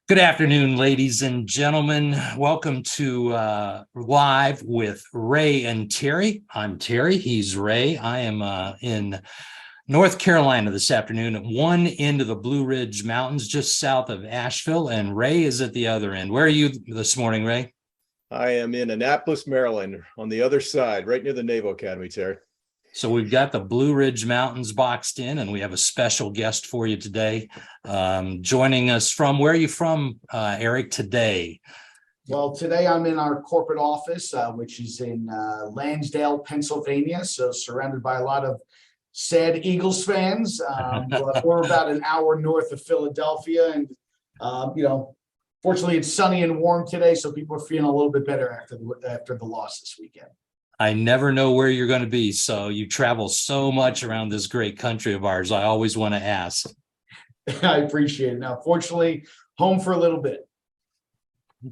Good afternoon, ladies and gentlemen. Welcome to Live with Ray and Terry. I'm Terry. He's Ray. I am in North Carolina this afternoon at one end of the Blue Ridge Mountains, just south of Asheville, and Ray is at the other end. Where are you this morning, Ray? I am in Annapolis, Maryland, on the other side, right near the Naval Academy, Terry. So we've got the Blue Ridge Mountains boxed in, and we have a special guest for you today. Joining us from, where are you from, Eric, today? Well, today I'm in our corporate office, which is in Lansdale, Pennsylvania. So surrounded by a lot of sad Eagles fans. But we're about an hour north of Philadelphia. And, fortunately, it's sunny and warm today. So people are feeling a little bit better after the loss this weekend. I never know where you're going to be. So you travel so much around this great country of ours. I always want to ask. I appreciate it. Now, fortunately, home for a little bit.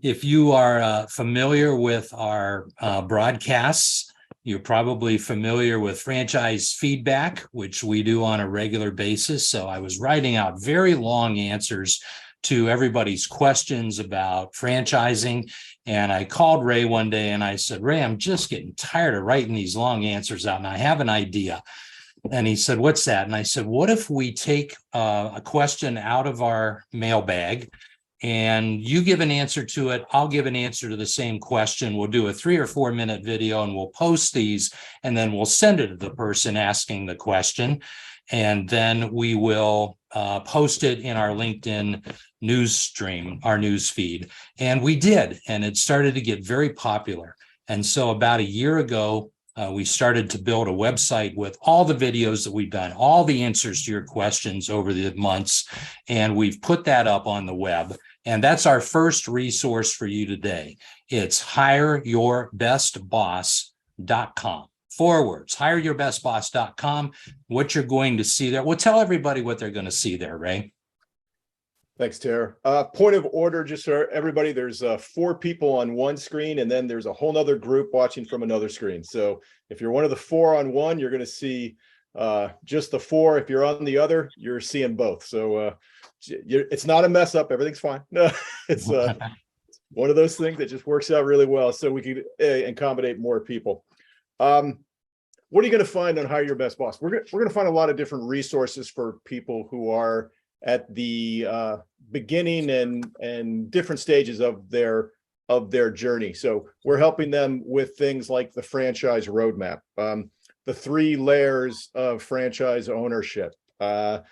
If you are familiar with our broadcasts, you're probably familiar with franchise feedback, which we do on a regular basis. So I was writing out very long answers to everybody's questions about franchising. And I called Ray one day and I said, Ray, I'm just getting tired of writing these long answers out, and I have an idea. And he said, what's that? And I said, what if we take a question out of our mailbag and you give an answer to it, I'll give an answer to the same question. We'll do a 3 or 4 minute video and we'll post these, and then we'll send it to the person asking the question. And then we will post it in our LinkedIn news stream, our news feed. And we did, and it started to get very popular. And so about a year ago, we started to build a website with all the videos that we've done, all the answers to your questions over the months, and we've put that up on the web. And that's our first resource for you today. It's hireyourbestboss.com. 4 words, hireyourbestboss.com. What you're going to see there. Well, tell everybody what they're going to see there, Ray. Thanks, Tara. Point of order, just so everybody, there's 4 people on one screen, and then there's a whole nother group watching from another screen. So if you're one of the 4 on one, you're going to see just the 4. If you're on the other, you're seeing both. So it's not a mess up. Everything's fine. No, it's one of those things that just works out really well, so we can accommodate more people. What are you going to find on Hire Your Best Boss? We're going to find a lot of different resources for people who are at the beginning and different stages of their journey. So we're helping them with things like the franchise roadmap, the 3 layers of franchise ownership. There's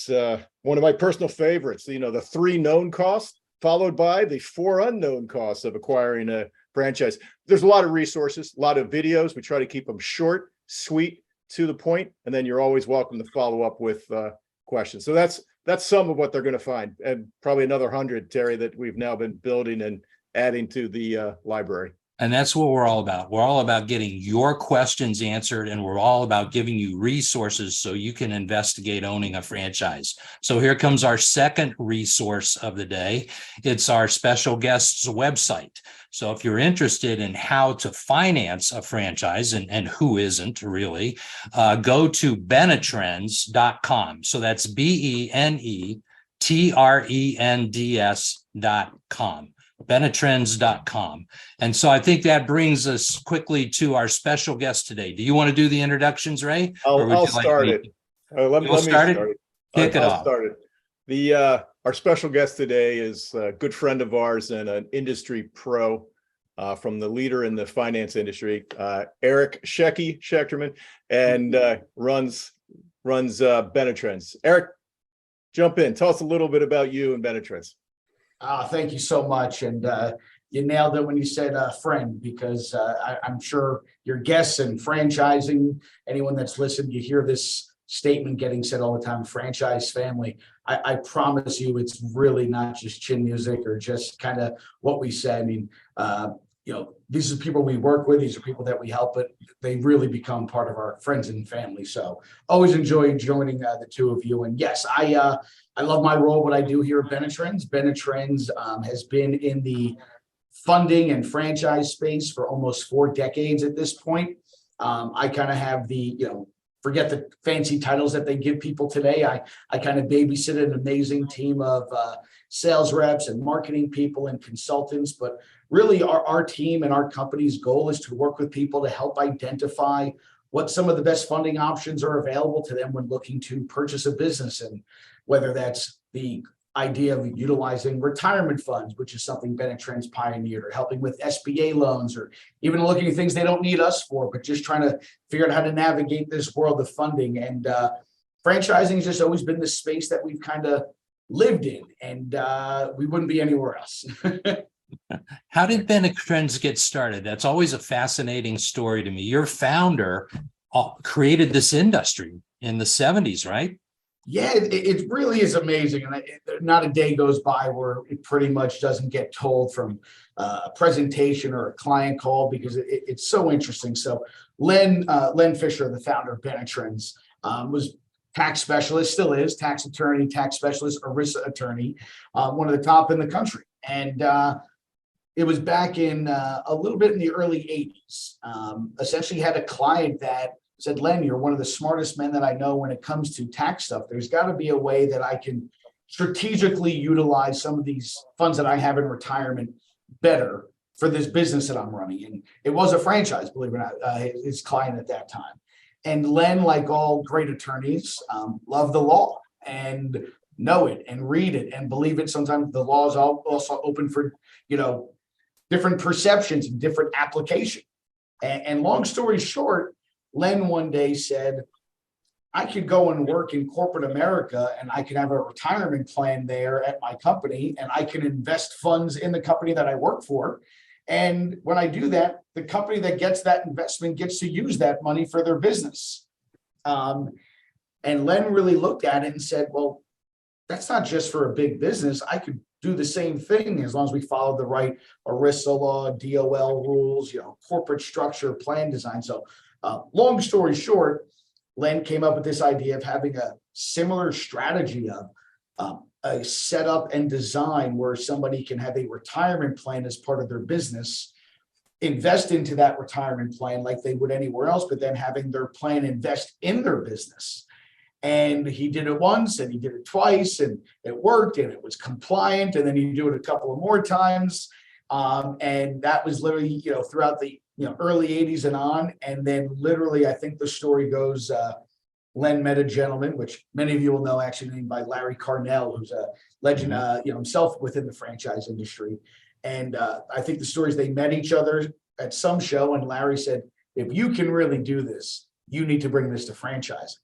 one of my personal favorites, the 3 known costs, followed by the 4 unknown costs of acquiring a franchise. There's a lot of resources, a lot of videos. We try to keep them short, sweet, to the point, and then you're always welcome to follow up with questions. So that's some of what they're going to find, and probably another 100, Terry, that we've now been building and adding to the library. And that's what we're all about. We're all about getting your questions answered, and we're all about giving you resources so you can investigate owning a franchise. So here comes our second resource of the day. It's our special guest's website. So if you're interested in how to finance a franchise, and who isn't really, go to Benetrends.com. So that's Benetrends.com. Benetrends.com. And so I think that brings us quickly to our special guest today. Do you want to do the introductions, Ray? I'll start it. Let me start it. Kick it off. Start it. Our special guest today is a good friend of ours and an industry pro from the leader in the finance industry, Eric Schechterman, and runs Benetrends. Eric, jump in. Tell us a little bit about you and Benetrends. Thank you so much. And you nailed it when you said friend, because I'm sure your guests and franchising, anyone that's listened, you hear this statement getting said all the time, franchise family. I promise you, it's really not just chin music or just kind of what we say. I mean, these are people we work with. These are people that we help, but they really become part of our friends and family. So always enjoy joining the 2 of you. And yes, I love my role, what I do here at Benetrends. Benetrends has been in the funding and franchise space for almost 4 decades at this point. I kind of have the, forget the fancy titles that they give people today. I kind of babysit an amazing team of sales reps and marketing people and consultants, but really our team and our company's goal is to work with people to help identify what some of the best funding options are available to them when looking to purchase a business, and whether that's the idea of utilizing retirement funds, which is something Benetrends pioneered, or helping with SBA loans, or even looking at things they don't need us for, but just trying to figure out how to navigate this world of funding. And franchising has just always been the space that we've kind of lived in, and we wouldn't be anywhere else. How did Benetrends get started? That's always a fascinating story to me. Your founder created this industry in the 70s, right? Yeah, it really is amazing. And not a day goes by where it pretty much doesn't get told from a presentation or a client call, because it's so interesting. So Len Fisher, the founder of Benetrends, was tax specialist, still is tax attorney, tax specialist, ERISA attorney, one of the top in the country. And it was back in a little bit in the early 80s. Essentially had a client that said, Len, you're one of the smartest men that I know when it comes to tax stuff. There's got to be a way that I can strategically utilize some of these funds that I have in retirement better for this business that I'm running. And it was a franchise, believe it or not, his client at that time. And Len, like all great attorneys, love the law and know it and read it and believe it. Sometimes the law is also open for, different perceptions and different application. And long story short, Len one day said, I could go and work in corporate America and I can have a retirement plan there at my company, and I can invest funds in the company that I work for. And when I do that, the company that gets that investment gets to use that money for their business. And Len really looked at it and said, well, that's not just for a big business. I could do the same thing as long as we follow the right ERISA law, DOL rules, corporate structure, plan design. So long story short, Len came up with this idea of having a similar strategy of a setup and design where somebody can have a retirement plan as part of their business, invest into that retirement plan like they would anywhere else, but then having their plan invest in their business. And he did it once and he did it twice, and it worked and it was compliant. And then he do it a couple of more times. And that was literally, throughout the early 80s and on. And then literally, I think the story goes, Len met a gentleman, which many of you will know, actually named by Larry Carnell, who's a legend, himself within the franchise industry. And I think the story is they met each other at some show, and Larry said, if you can really do this, you need to bring this to franchising.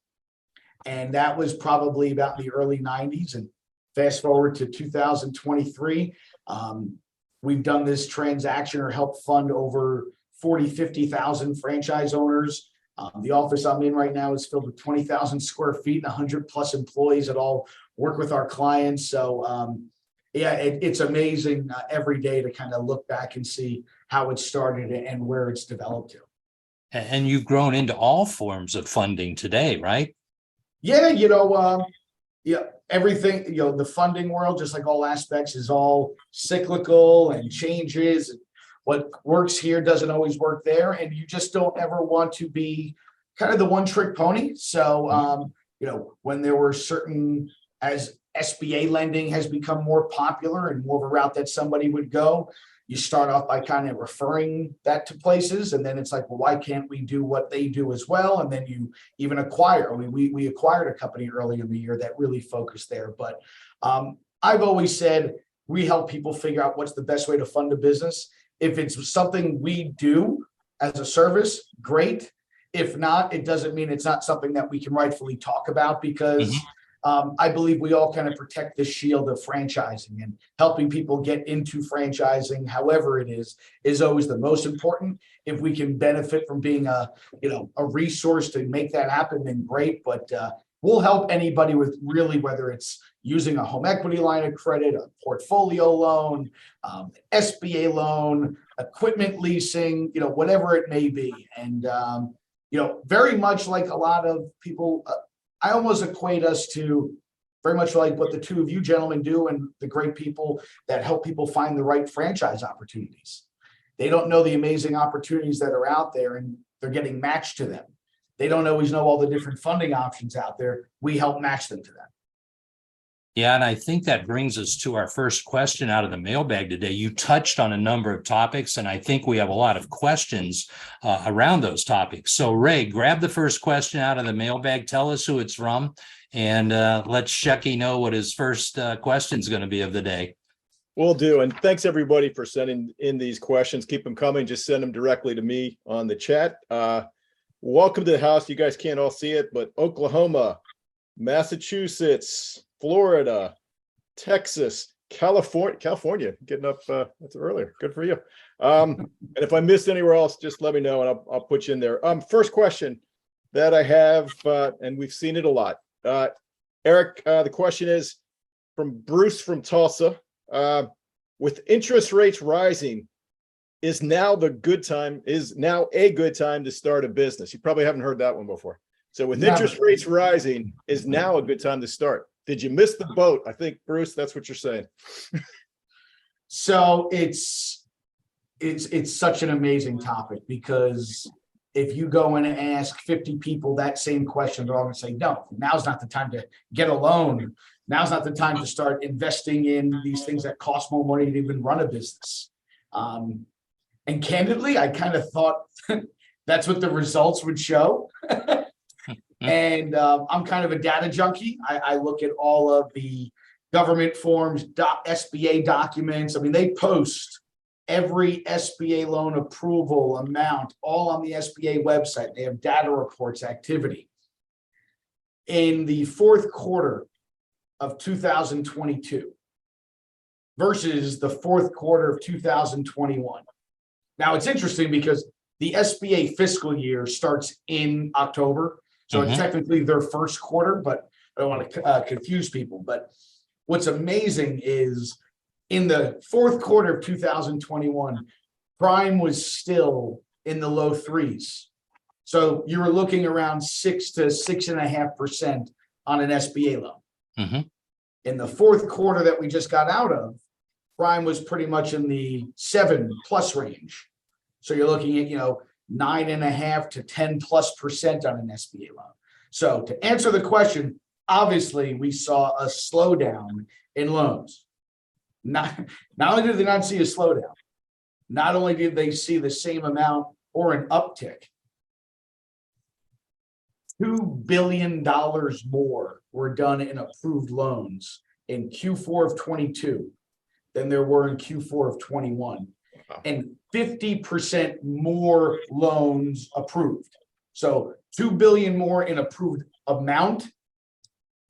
And that was probably about the early 90s. And fast forward to 2023, we've done this transaction or helped fund over 50,000 franchise owners. The office I'm in right now is filled with 20,000 square feet, 100 plus employees that all work with our clients. So it's amazing every day to kind of look back and see how it started and where it's developed to. And you've grown into all forms of funding today, right? Yeah, everything, the funding world, just like all aspects, is all cyclical and changes. What works here doesn't always work there, and you just don't ever want to be kind of the one trick pony. So, when there were as SBA lending has become more popular and more of a route that somebody would go, you start off by kind of referring that to places, and then it's like, well, why can't we do what they do as well? And then you even acquire. We acquired a company early in the year that really focused there. But I've always said we help people figure out what's the best way to fund a business. If it's something we do as a service, great. If not, it doesn't mean it's not something that we can rightfully talk about, because I believe we all kind of protect the shield of franchising, and helping people get into franchising, however it is always the most important. If we can benefit from being a resource to make that happen, then great. But we'll help anybody with really, whether it's using a home equity line of credit, a portfolio loan, SBA loan, equipment leasing, whatever it may be. And, very much like a lot of people, I almost equate us to very much like what the two of you gentlemen do, and the great people that help people find the right franchise opportunities. They don't know the amazing opportunities that are out there, and they're getting matched to them. they don't always know all the different funding options out there. We help match them to them. Yeah, and I think that brings us to our first question out of the mailbag today. You touched on a number of topics, and I think we have a lot of questions around those topics. So Ray, grab the first question out of the mailbag. Tell us who it's from, and let Shecky know what his first question is going to be of the day. Will do. And thanks everybody for sending in these questions. Keep them coming. Just send them directly to me on the chat. Welcome to the house. You guys can't all see it, but Oklahoma, Massachusetts, Florida, Texas, California, getting up that's earlier. Good for you. And if I missed anywhere else, just let me know and I'll put you in there. First question that I have, and we've seen it a lot. Eric, the question is from Bruce from Tulsa. With interest rates rising, is now a good time to start a business? You probably haven't heard that one before. So with interest rates rising, is now a good time to start? Did you miss the boat? I think, Bruce, that's what you're saying. So it's such an amazing topic, because if you go and ask 50 people that same question, they're all going to say, no, now's not the time to get a loan. Now's not the time to start investing in these things that cost more money to even run a business. And candidly, I kind of thought that's what the results would show. And I'm kind of a data junkie. I look at all of the government forms, SBA documents. I mean, they post every SBA loan approval amount all on the SBA website. They have data reports, activity. In the fourth quarter of 2022 versus the fourth quarter of 2021. Now, it's interesting because the SBA fiscal year starts in October. So it's technically their first quarter, but I don't want to confuse people. But what's amazing is in the fourth quarter of 2021, prime was still in the low threes. So you were looking around 6 to 6.5% on an SBA loan. In the fourth quarter that we just got out of, prime was pretty much in the 7+ range. So you're looking at, 9.5 to 10+% on an SBA loan. So to answer the question, obviously we saw a slowdown in loans. Not only did they not see a slowdown, not only did they see the same amount or an uptick, $2 billion more were done in approved loans in Q4 of 22 than there were in Q4 of 21. And 50% more loans approved. So 2 billion more in approved amount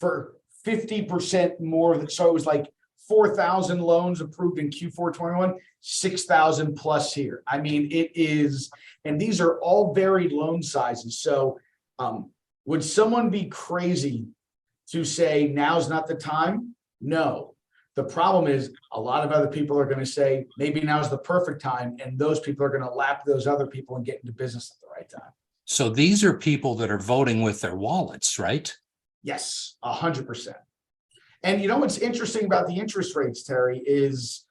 for 50% more. So it was like 4,000 loans approved in Q4 21, 6,000 plus here. I mean, it is, and these are all varied loan sizes. So would someone be crazy to say now's not the time? No. The problem is a lot of other people are going to say maybe now's the perfect time, and those people are going to lap those other people and get into business at the right time. So these are people that are voting with their wallets, right? Yes, 100%. And what's interesting about the interest rates, Terry, is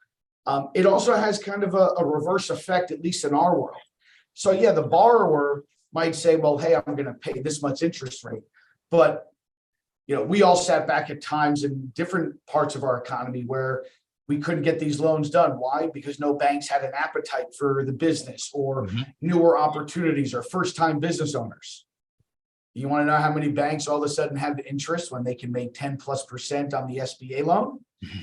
it also has kind of a reverse effect, at least in our world. So yeah, the borrower might say, well, hey, I'm going to pay this much interest rate, but we all sat back at times in different parts of our economy where we couldn't get these loans done. Why? Because no banks had an appetite for the business or newer opportunities or first-time business owners. You want to know how many banks all of a sudden have interest when they can make 10+% on the SBA loan?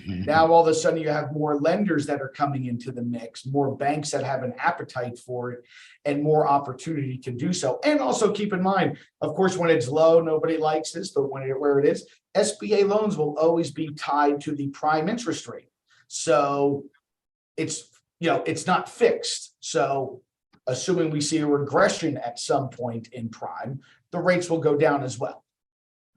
Now, all of a sudden, you have more lenders that are coming into the mix, more banks that have an appetite for it, and more opportunity to do so. And also keep in mind, of course, when it's low, nobody likes this, but where it is, SBA loans will always be tied to the prime interest rate. So it's not fixed. So assuming we see a regression at some point in prime, the rates will go down as well.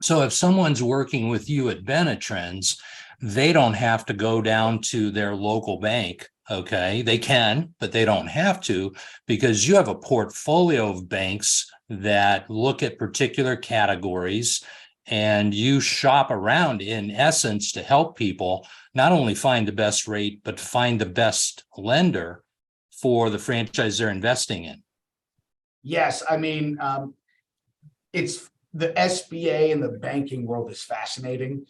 So if someone's working with you at Benetrends, they don't have to go down to their local bank. Okay, they can, but they don't have to, because you have a portfolio of banks that look at particular categories, and you shop around in essence to help people not only find the best rate, but find the best lender for the franchise they're investing in. Yes, I mean, it's the SBA and the banking world is fascinating.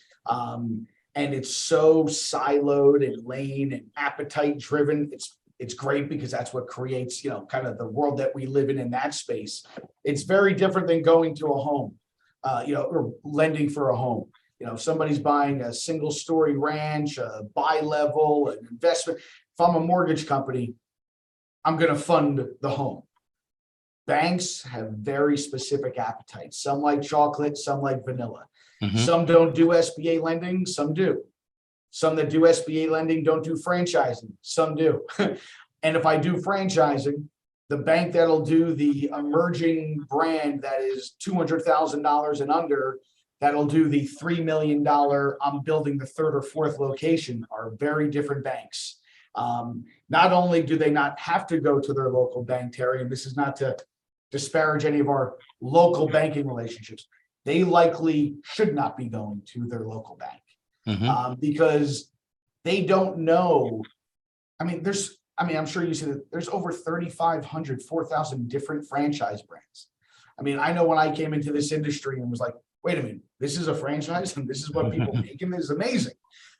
And it's so siloed and lane and appetite driven. It's great because that's what creates, kind of the world that we live in that space. It's very different than going to a home, or lending for a home. If somebody's buying a single story ranch, a bi-level, an investment, if I'm a mortgage company, I'm going to fund the home. Banks have very specific appetites. Some like chocolate, some like vanilla. Mhm. Some don't do SBA lending, some do. Some that do SBA lending don't do franchising, some do. And if I do franchising, the bank that'll do the emerging brand that is $200,000 and under, that'll do the $3 million, I'm building the third or fourth location, are very different banks. Not only do they not have to go to their local bank, Terry, and this is not to disparage any of our local banking relationships, they likely should not be going to their local bank. Because they don't know. I'm sure you see that there's over 3,500, 4,000 different franchise brands. I know when I came into this industry and was like, wait a minute, this is a franchise and this is what people make, and this is amazing.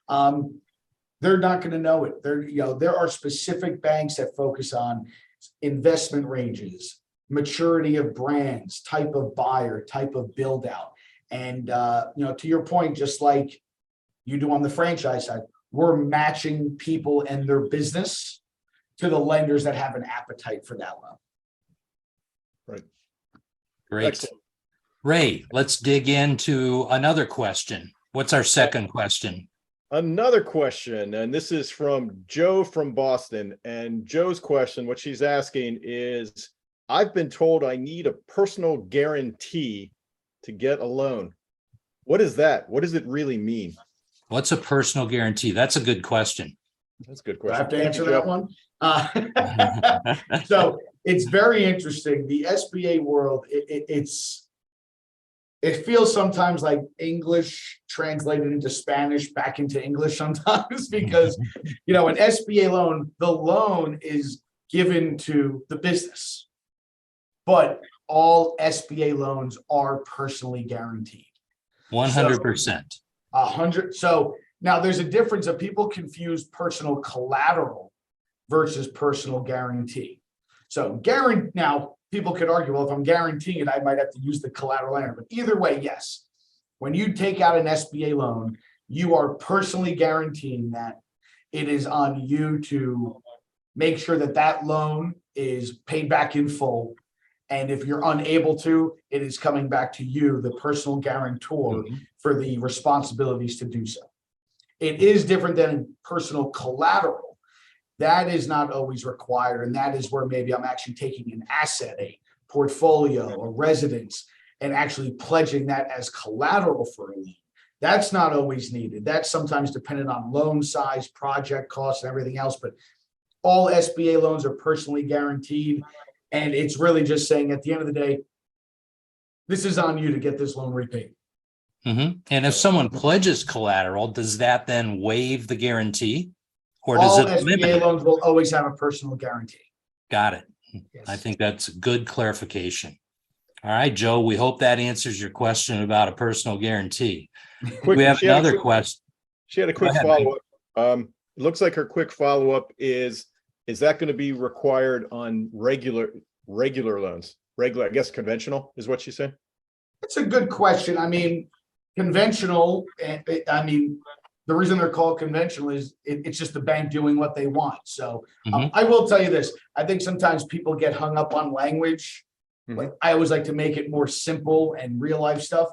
They're not going to know it. There are specific banks that focus on investment ranges, maturity of brands, type of buyer, type of build out. And, to your point, just like you do on the franchise side, we're matching people and their business to the lenders that have an appetite for that loan. Right. Great. Excellent. Ray, let's dig into another question. What's our second question? Another question, and this is from Joe from Boston. And Joe's question, what she's asking is, I've been told I need a personal guarantee to get a loan. What is that? What does it really mean? What's a personal guarantee? That's a good question. That's a good Do I question. have to Thank answer you, that Joe. one? So it's very interesting. The SBA world, it feels sometimes like English translated into Spanish back into English sometimes, because, an SBA loan, the loan is given to the business, but all SBA loans are personally guaranteed. 100%. 100. So now there's a difference of people confuse personal collateral versus personal guarantee. So now people could argue, well, if I'm guaranteeing it, I might have to use the collateral lender. But either way, yes. When you take out an SBA loan, you are personally guaranteeing that. It is on you to make sure that that loan is paid back in full. And if you're unable to, it is coming back to you, the personal guarantor, for the responsibilities to do so. It is different than personal collateral. That is not always required. And that is where maybe I'm actually taking an asset, a portfolio, a residence, and actually pledging that as collateral for a loan. That's not always needed. That's sometimes dependent on loan size, project costs, and everything else. But all SBA loans are personally guaranteed. And it's really just saying at the end of the day, this is on you to get this loan repaid. And if someone pledges collateral, does that then waive the guarantee? Or All does it limit SBA it? loans will always have a personal guarantee. Got it. Yes. I think that's good clarification. All right, Joe, we hope that answers your question about a personal guarantee. We have another question. She had a quick follow-up. It looks like her quick follow-up is that going to be required on regular loans? I guess conventional is what she said. It's a good question. Conventional, the reason they're called conventional is it's just the bank doing what they want. So I will tell you this. I think sometimes people get hung up on language. Like, I always like to make it more simple and real life stuff.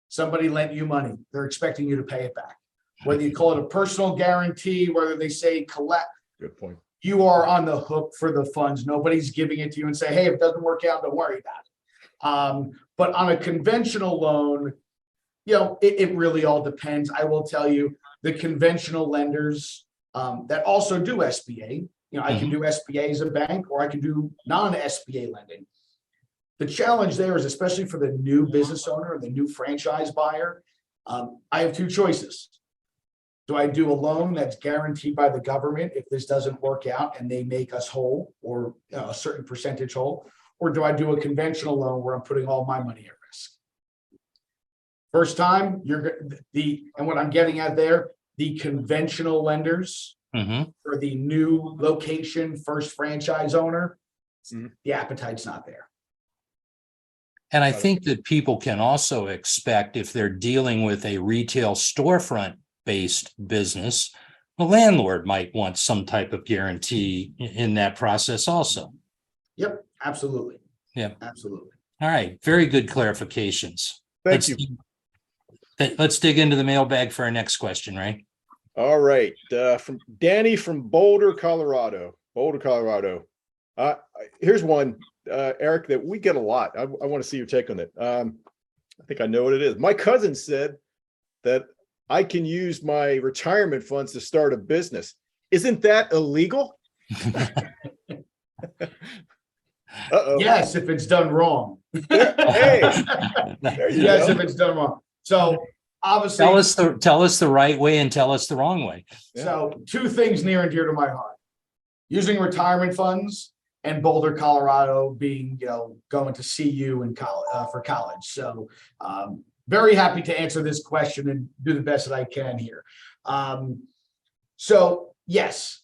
Somebody lent you money. They're expecting you to pay it back. Whether you call it a personal guarantee, whether they say collect. Good point. You are on the hook for the funds. Nobody's giving it to you and say, hey, if it doesn't work out, don't worry about it. But on a conventional loan, it really all depends. I will tell you, the conventional lenders that also do SBA, I can do SBA as a bank, or I can do non-SBA lending. The challenge there is, especially for the new business owner or the new franchise buyer, I have two choices. Do I do a loan that's guaranteed by the government if this doesn't work out and they make us whole, or a certain percentage whole? Or do I do a conventional loan where I'm putting all my money at risk? First time, and what I'm getting at there, the conventional lenders Mhm. for the new location, first franchise owner, Mhm. the appetite's not there. And I Got it. think that people can also expect, if they're dealing with a retail storefront based business, the landlord might want some type of guarantee in that process also. Yep, absolutely. Yeah. Absolutely. All right, very good clarifications. Thank you. Let's dig into the mailbag for our next question, right? All right, from Danny from Boulder, Colorado. Boulder, Colorado. Here's one, Eric, that we get a lot. I want to see your take on it. I think I know what it is. My cousin said that I can use my retirement funds to start a business. Isn't that illegal? Uh-oh. Yes, if it's done wrong. Hey, there you Yes, go. if it's done wrong. So obviously, Tell us the right way and tell us the wrong way. so two things near and dear to my heart: using retirement funds and Boulder, Colorado, being going to CU and for college. So very happy to answer this question and do the best that I can here. So yes,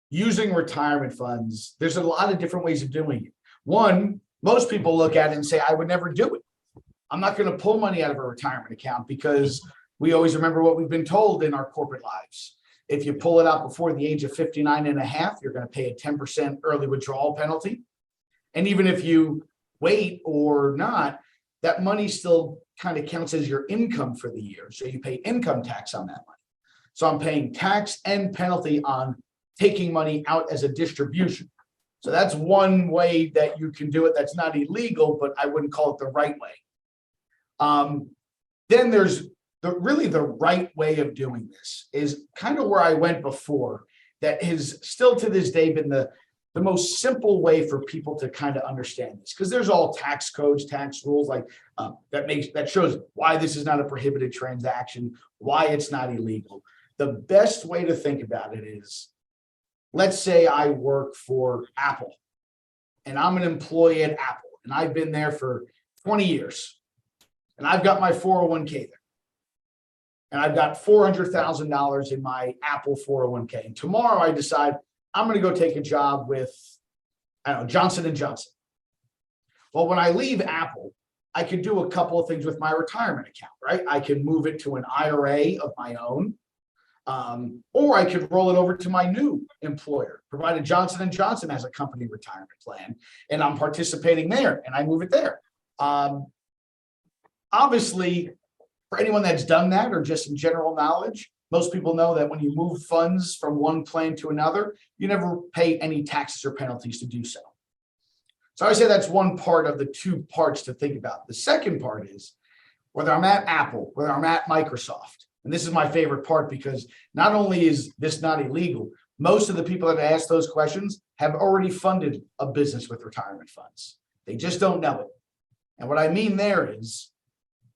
using retirement funds, there's a lot of different ways of doing it. One, most people look at it and say, I would never do it. I'm not going to pull money out of a retirement account, because we always remember what we've been told in our corporate lives. If you pull it out before the age of 59 and a half, you're going to pay a 10% early withdrawal penalty. And even if you wait or not, that money still kind of counts as your income for the year. So you pay income tax on that money. So I'm paying tax and penalty on taking money out as a distribution. So that's one way that you can do it. That's not illegal, but I wouldn't call it the right way. Then there's the right way of doing this is kind of where I went before. That has still to this day been the most simple way for people to kind of understand this, because there's all tax codes, tax rules like that shows why this is not a prohibited transaction, why it's not illegal. The best way to think about it is, let's say I work for Apple and I'm an employee at Apple and I've been there for 20 years and I've got my 401k there and I've got $400,000 in my Apple 401k. And tomorrow I decide I'm going to go take a job with, I don't know, Johnson & Johnson. Well, when I leave Apple, I could do a couple of things with my retirement account, right? I can move it to an IRA of my own. Or I could roll it over to my new employer, provided Johnson & Johnson has a company retirement plan and I'm participating there and I move it there. Obviously, for anyone that's done that or just in general knowledge, most people know that when you move funds from one plan to another, you never pay any taxes or penalties to do so. So I say that's one part of the two parts to think about. The second part is whether I'm at Apple, whether I'm at Microsoft. And this is my favorite part, because not only is this not illegal, most of the people that ask those questions have already funded a business with retirement funds. They just don't know it. And what I mean there is,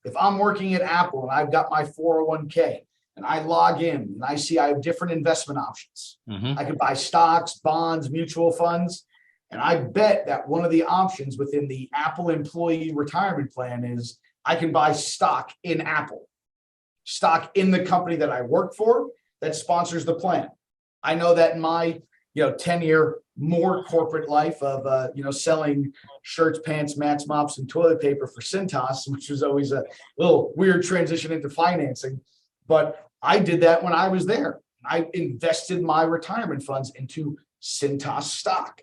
if I'm working at Apple and I've got my 401k and I log in and I see I have different investment options. I can buy stocks, bonds, mutual funds. And I bet that one of the options within the Apple employee retirement plan is I can buy stock in Apple. Stock in the company that I work for that sponsors the plan. I know that in my 10-year more corporate life of selling shirts, pants, mats, mops, and toilet paper for Cintas, which was always a little weird transition into financing, but I did that when I was there. I invested my retirement funds into Cintas stock.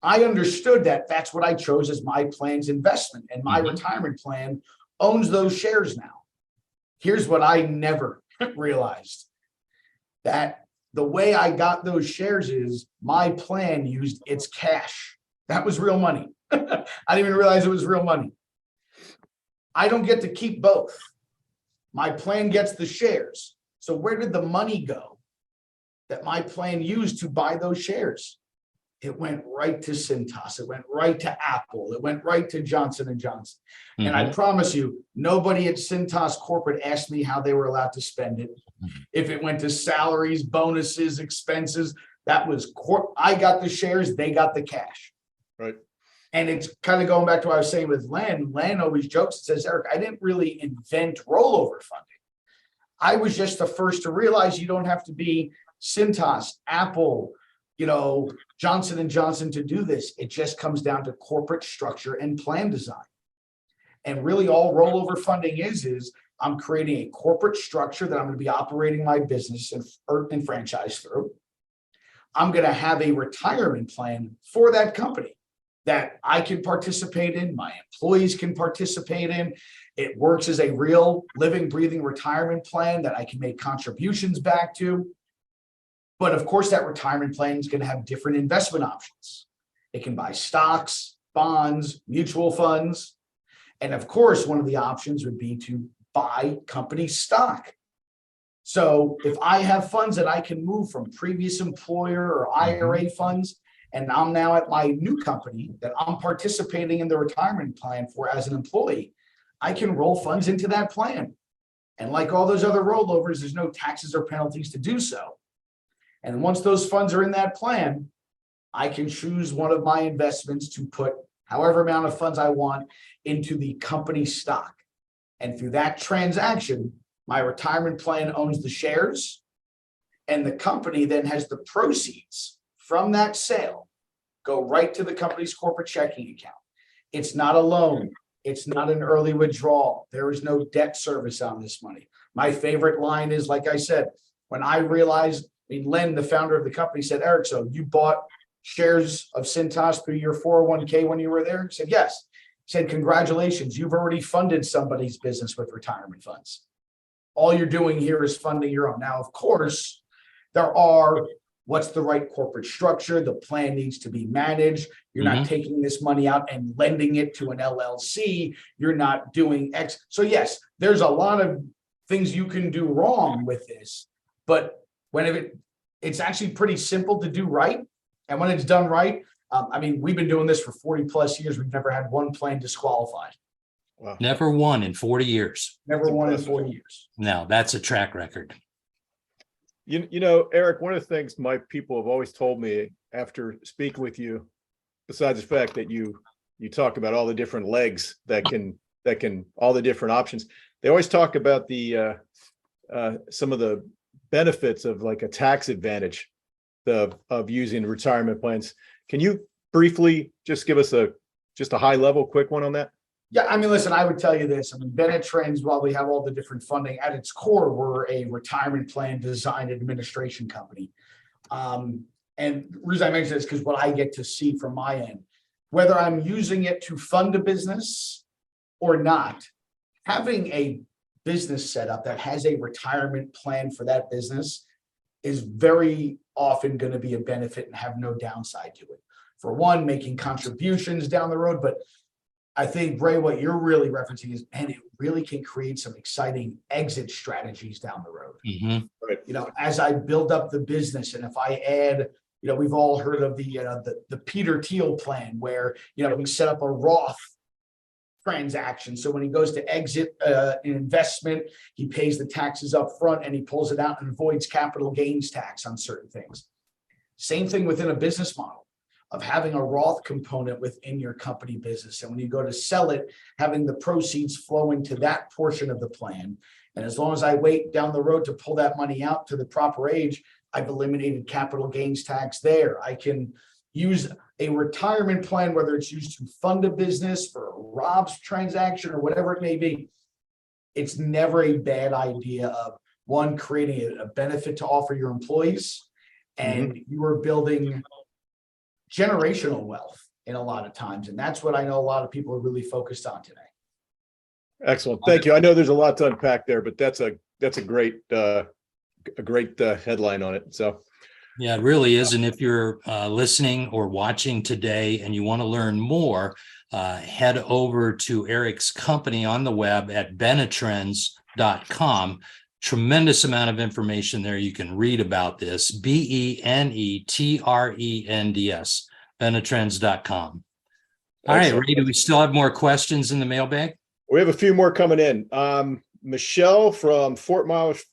I understood that that's what I chose as my plan's investment, and my retirement plan owns those shares now. Here's what I never realized, that the way I got those shares is my plan used its cash. That was real money. I didn't even realize it was real money. I don't get to keep both. My plan gets the shares. So where did the money go that my plan used to buy those shares? It went right to Cintas. It went right to Apple. It went right to Johnson & Johnson. And I promise you, nobody at Cintas corporate asked me how they were allowed to spend it. If it went to salaries, bonuses, expenses, that was I got the shares, they got the cash. Right. And it's kind of going back to what I was saying with Len. Len always jokes and says, Eric, I didn't really invent rollover funding. I was just the first to realize you don't have to be Cintas, Apple, Johnson & Johnson to do this. It just comes down to corporate structure and plan design. And really all rollover funding is I'm creating a corporate structure that I'm going to be operating my business and franchise through. I'm going to have a retirement plan for that company that I can participate in, my employees can participate in. It works as a real living, breathing retirement plan that I can make contributions back to. But of course, that retirement plan is going to have different investment options. It can buy stocks, bonds, mutual funds. And of course, one of the options would be to buy company stock. So if I have funds that I can move from previous employer or IRA funds, and I'm now at my new company that I'm participating in the retirement plan for as an employee, I can roll funds into that plan. And like all those other rollovers, there's no taxes or penalties to do so. And once those funds are in that plan, I can choose one of my investments to put however amount of funds I want into the company stock. And through that transaction, my retirement plan owns the shares, and the company then has the proceeds from that sale go right to the company's corporate checking account. It's not a loan. It's not an early withdrawal. There is no debt service on this money. My favorite line is, like I said, when I realized, Len, the founder of the company, said, Eric, so you bought shares of Cintas through your 401k when you were there? He said, yes. He said, congratulations, you've already funded somebody's business with retirement funds. All you're doing here is funding your own. Now, of course, there are what's the right corporate structure. The plan needs to be managed. You're not taking this money out and lending it to an LLC. You're not doing X. So yes, there's a lot of things you can do wrong with this, but when it's actually pretty simple to do right. And when it's done right, we've been doing this for 40 plus years. We've never had one plan disqualified. Wow. Never won in 40 years. Never won in 40 years. No, that's a track record. Eric, one of the things my people have always told me after speaking with you, besides the fact that you talk about all the different legs that can all the different options, they always talk about the some of the benefits of like a tax advantage of using retirement plans. Can you briefly just give us a high level quick one on that? Yeah, listen, I would tell you this. Benetrends, while we have all the different funding, at its core, we're a retirement plan design administration company. And the reason I mention this is because what I get to see from my end, whether I'm using it to fund a business or not, having a business set up that has a retirement plan for that business is very often going to be a benefit and have no downside to it. For one, making contributions down the road, but I think, Ray, what you're really referencing is, and it really can create some exciting exit strategies down the road. Right. As I build up the business, and if I add, we've all heard of the Peter Thiel plan, where we set up a Roth transaction. So when he goes to exit an investment, he pays the taxes up front and he pulls it out and avoids capital gains tax on certain things. Same thing within a business model of having a Roth component within your company business. And when you go to sell it, having the proceeds flow into that portion of the plan. And as long as I wait down the road to pull that money out to the proper age, I've eliminated capital gains tax there. I can use a retirement plan, whether it's used to fund a business for a Rob's transaction or whatever it may be. It's never a bad idea of, one, creating a benefit to offer your employees, and you are building generational wealth in a lot of times. And that's what I know a lot of people are really focused on today. Excellent. Thank you. I know there's a lot to unpack there, but that's a great headline on it. So yeah, it really is. And if you're listening or watching today and you want to learn more, head over to Eric's company on the web at Benetrends.com. Tremendous amount of information there. You can read about this. Benetrends, Benetrends.com. All right, Ray, do we still have more questions in the mailbag? We have a few more coming in. Michelle from Fort Myers,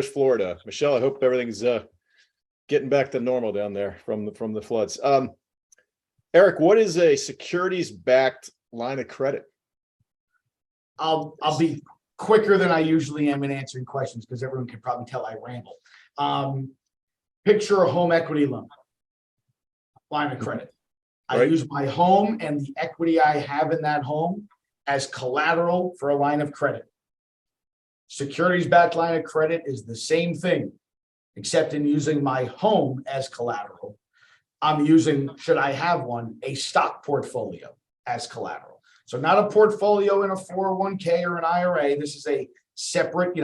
Florida. Michelle, I hope everything's getting back to normal down there from the floods. Eric, what is a securities-backed line of credit? I'll be quicker than I usually am in answering questions because everyone can probably tell I ramble. Picture a home equity loan, line of credit. I Right. use my home and the equity I have in that home as collateral for a line of credit. Securities-backed line of credit is the same thing, except in using my home as collateral. I'm using, should I have one, a stock portfolio as collateral. So not a portfolio in a 401k or an IRA. This is a separate,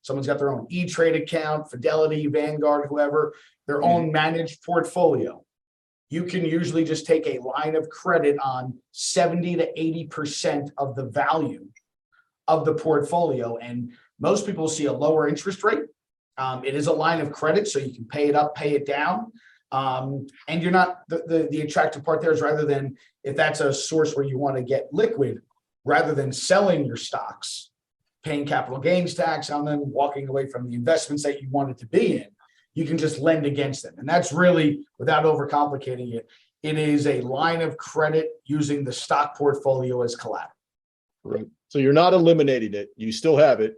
someone's got their own E-Trade account, Fidelity, Vanguard, whoever, their own managed portfolio. You can usually just take a line of credit on 70 to 80% of the value of the portfolio. And most people see a lower interest rate. It is a line of credit, so you can pay it up, pay it down. And you're not, the attractive part there is, rather than, if that's a source where you want to get liquid, rather than selling your stocks, paying capital gains tax on them, walking away from the investments that you wanted to be in, you can just lend against them. And that's really, without overcomplicating it, it is a line of credit using the stock portfolio as collateral. Right. So you're not eliminating it. You still have it.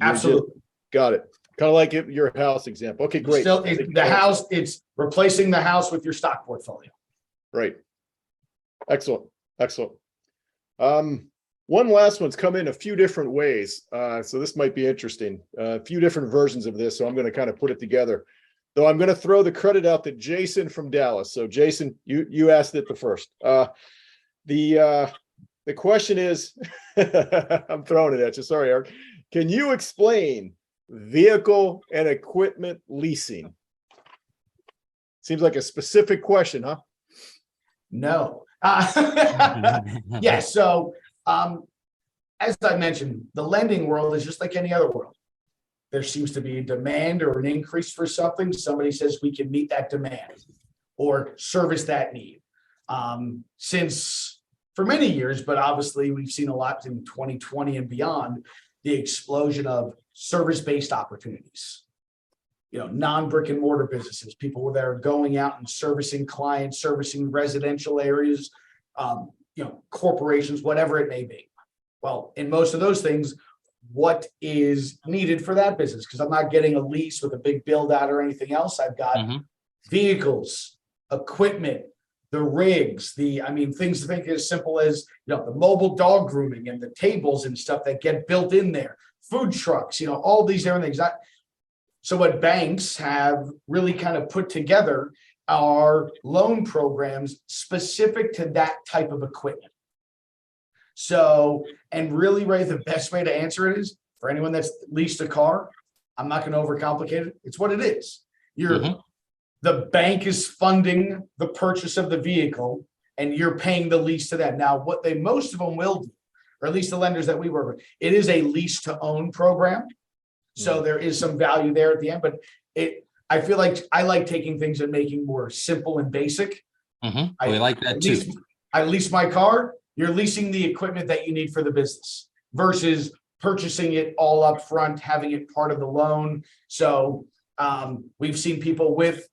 You're Absolutely. got it. Kind of like your house example. Okay, great. Still, it's replacing the house with your stock portfolio. Right. Excellent. Excellent. One last one's come in a few different ways. So this might be interesting. A few different versions of this. So I'm going to kind of put it together. Though I'm going to throw the credit out to Jason from Dallas. So Jason, you asked it the first. The question is, I'm throwing it at you. Sorry, Eric. Can you explain vehicle and equipment leasing? Seems like a specific question, huh? No. Yeah. So, as I mentioned, the lending world is just like any other world. There seems to be a demand or an increase for something. Somebody says we can meet that demand or service that need. Since for many years, but obviously we've seen a lot in 2020 and beyond, the explosion of service-based opportunities. Non-brick and mortar businesses, people that are going out and servicing clients, servicing residential areas, corporations, whatever it may be. Well, in most of those things, what is needed for that business? Because I'm not getting a lease with a big build out or anything else. I've got vehicles, equipment, the rigs, things to think as simple as, the mobile dog grooming and the tables and stuff that get built in there, food trucks, all these different things. So what banks have really kind of put together are loan programs specific to that type of equipment. So, and really, Ray, the best way to answer it is, for anyone that's leased a car, I'm not going to overcomplicate it. It's what it is. The bank is funding the purchase of the vehicle and you're paying the lease to them. Now, what most of them will do, or at least the lenders that we work with, it is a lease to own program. So there is some value there at the end, but I feel like I like taking things and making more simple and basic. We like that too. I lease my car. You're leasing the equipment that you need for the business versus purchasing it all up front, having it part of the loan. So we've seen people with,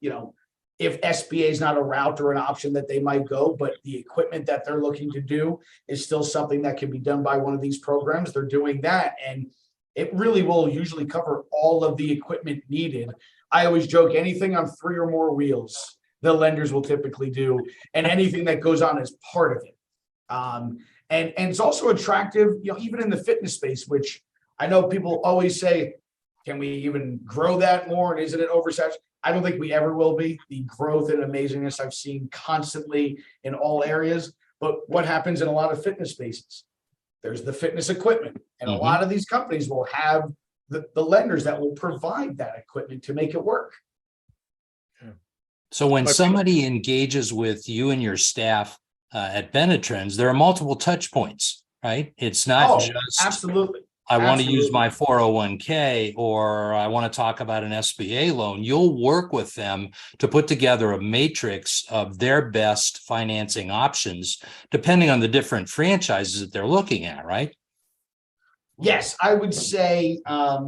if SBA is not a route or an option that they might go, but the equipment that they're looking to do is still something that can be done by one of these programs. They're doing that. And it really will usually cover all of the equipment needed. I always joke, anything on 3 or more wheels, the lenders will typically do, and anything that goes on as part of it. And it's also attractive, even in the fitness space, which I know people always say, can we even grow that more? And isn't it oversaturated? I don't think we ever will be. The growth and amazingness I've seen constantly in all areas. But what happens in a lot of fitness spaces? There's the fitness equipment. And a lot of these companies will have the lenders that will provide that equipment to make it work. So when somebody engages with you and your staff at Benetrends, there are multiple touch points, right? It's not just absolutely. I want to use my 401k or I want to talk about an SBA loan. You'll work with them to put together a matrix of their best financing options, depending on the different franchises that they're looking at, right? Yes, I would say, I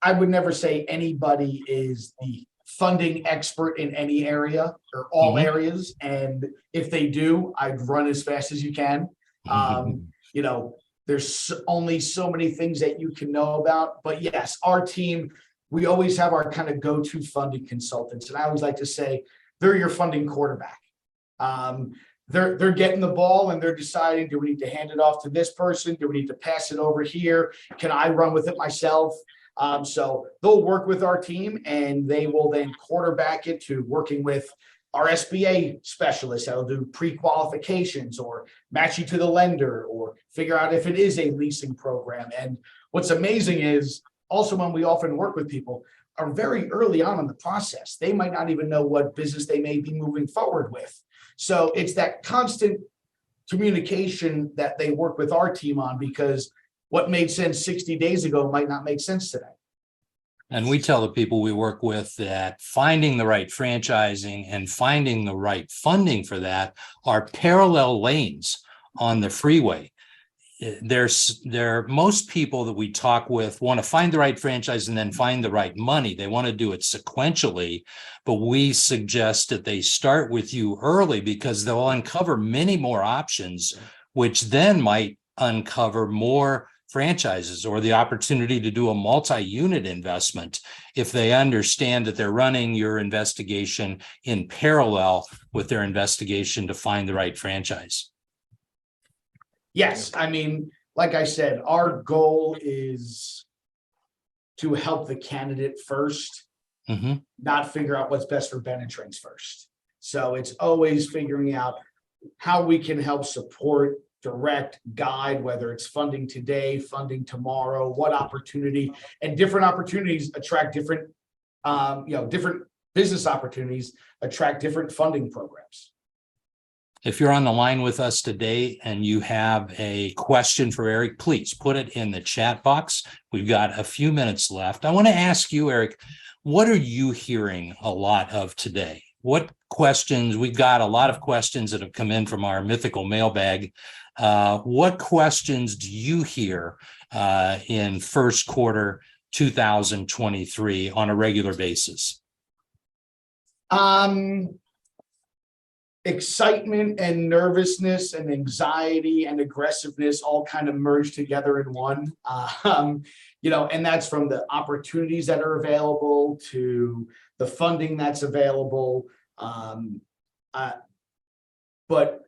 would never say anybody is the funding expert in any area or all areas. And if they do, I'd run as fast as you can. You know, there's only so many things that you can know about. But yes, our team, we always have our kind of go-to funding consultants. And I always like to say, they're your funding quarterback. They're getting the ball and they're deciding, do we need to hand it off to this person? Do we need to pass it over here? Can I run with it myself? So they'll work with our team and they will then quarterback it to working with our SBA specialists that'll do pre-qualifications or match you to the lender or figure out if it is a leasing program. And what's amazing is also when we often work with people are very early on in the process. They might not even know what business they may be moving forward with. So it's that constant communication that they work with our team on, because what made sense 60 days ago might not make sense today. And we tell the people we work with that finding the right franchising and finding the right funding for that are parallel lanes on the freeway. Most people that we talk with want to find the right franchise and then find the right money. They want to do it sequentially, but we suggest that they start with you early because they'll uncover many more options, which then might uncover more franchises or the opportunity to do a multi-unit investment if they understand that they're running your investigation in parallel with their investigation to find the right franchise. Yes, I mean, like I said, our goal is to help the candidate first, not figure out what's best for Benetrends first. So it's always figuring out how we can help support, direct, guide, whether it's funding today, funding tomorrow, what opportunity, and different opportunities attract different, different business opportunities attract different funding programs. If you're on the line with us today and you have a question for Eric, please put it in the chat box. We've got a few minutes left. I want to ask you, Eric, what are you hearing a lot of today? What questions? We've got a lot of questions that have come in from our mythical mailbag. What questions do you hear in first quarter 2023 on a regular basis? Excitement and nervousness and anxiety and aggressiveness all kind of merge together in one. And that's from the opportunities that are available to the funding that's available. But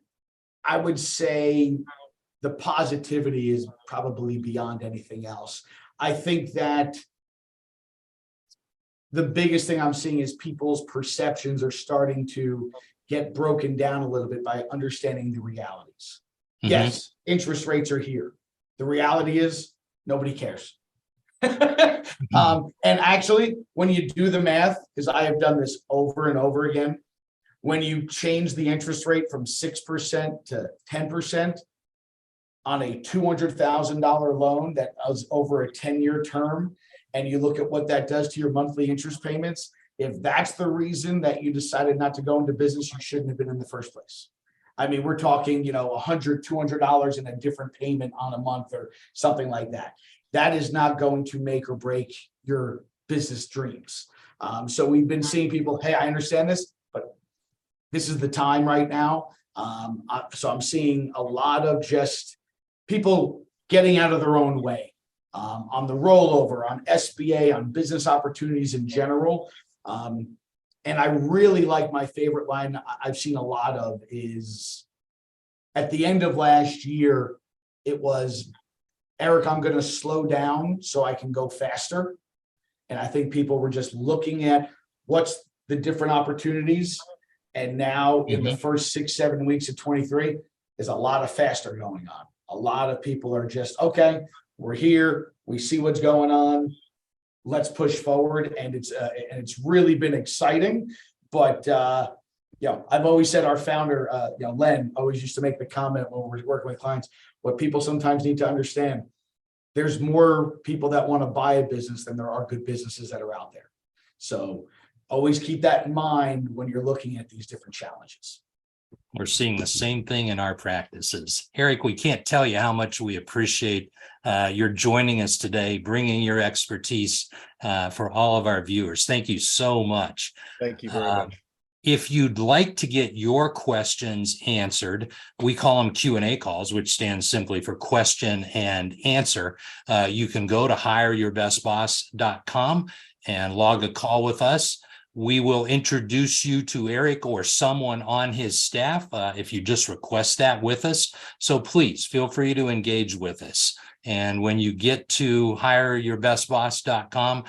I would say the positivity is probably beyond anything else. I think that the biggest thing I'm seeing is people's perceptions are starting to get broken down a little bit by understanding the realities. Yes, interest rates are here. The reality is nobody cares. And actually, when you do the math, because I have done this over and over again, when you change the interest rate from 6% to 10% on a $200,000 loan that was over a 10-year term, and you look at what that does to your monthly interest payments, if that's the reason that you decided not to go into business, you shouldn't have been in the first place. I mean, we're talking, $100, $200 in a different payment on a month or something like that. That is not going to make or break your business dreams. So we've been seeing people, hey, I understand this, but this is the time right now. So I'm seeing a lot of just people getting out of their own way on the rollover, on SBA, on business opportunities in general. And I really like my favorite line I've seen a lot of is at the end of last year, it was, Eric, I'm going to slow down so I can go faster. And I think people were just looking at what's the different opportunities. And now in the first 6-7 weeks of 23, there's a lot of faster going on. A lot of people are just, okay, we're here. We see what's going on. Let's push forward. And it's really been exciting. But, I've always said our founder, Len, always used to make the comment when we're working with clients, what people sometimes need to understand, there's more people that want to buy a business than there are good businesses that are out there. So always keep that in mind when you're looking at these different challenges. We're seeing the same thing in our practices. Eric, we can't tell you how much we appreciate your joining us today, bringing your expertise for all of our viewers. Thank you so much. Thank you very much. If you'd like to get your questions answered, we call them Q&A calls, which stands simply for question and answer. You can go to hireyourbestboss.com and log a call with us. We will introduce you to Eric or someone on his staff if you just request that with us. So please feel free to engage with us. And when you get to hireyourbestboss.com,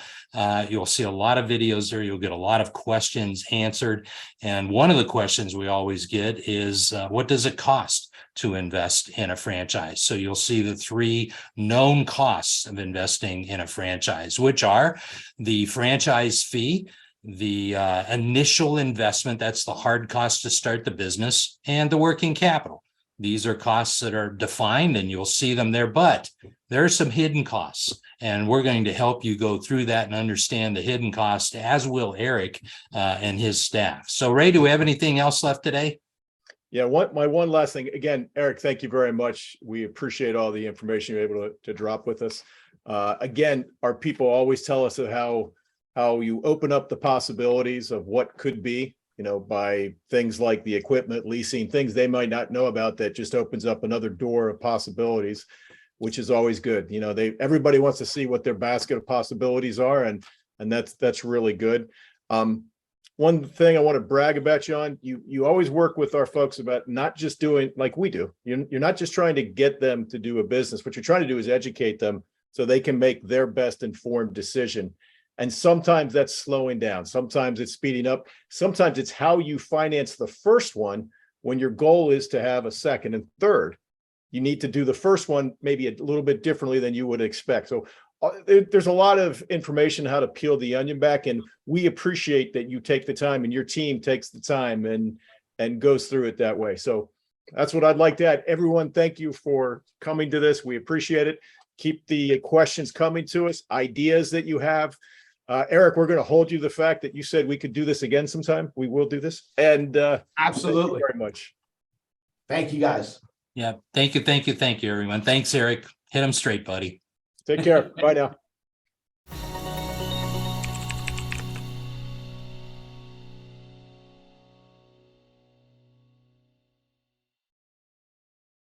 you'll see a lot of videos there. You'll get a lot of questions answered. And one of the questions we always get is, what does it cost to invest in a franchise? So you'll see the 3 known costs of investing in a franchise, which are the franchise fee, the initial investment, that's the hard cost to start the business, and the working capital. These are costs that are defined and you'll see them there, but there are some hidden costs, and we're going to help you go through that and understand the hidden costs, as will Eric and his staff. So Ray, do we have anything else left today? Yeah, my one last thing. Again, Eric, thank you very much. We appreciate all the information you're able to drop with us. Again, our people always tell us of how you open up the possibilities of what could be, by things like the equipment, leasing, things they might not know about, that just opens up another door of possibilities, which is always good. Everybody wants to see what their basket of possibilities are, and that's really good. One thing I want to brag about you on, you always work with our folks about not just doing like we do. You're not just trying to get them to do a business. What you're trying to do is educate them so they can make their best informed decision. And sometimes that's slowing down. Sometimes it's speeding up. Sometimes it's how you finance the first one when your goal is to have a second and third. You need to do the first one maybe a little bit differently than you would expect. So there's a lot of information how to peel the onion back, and we appreciate that you take the time and your team takes the time and goes through it that way. So that's what I'd like to add. Everyone, thank you for coming to this. We appreciate it. Keep the questions coming to us, ideas that you have. Eric, we're going to hold you to the fact that you said we could do this again sometime. We will do this. And absolutely, thank you very much. Thank you, guys. Yeah. Thank you, everyone. Thanks, Eric. Hit them straight, buddy. Take care. Bye now.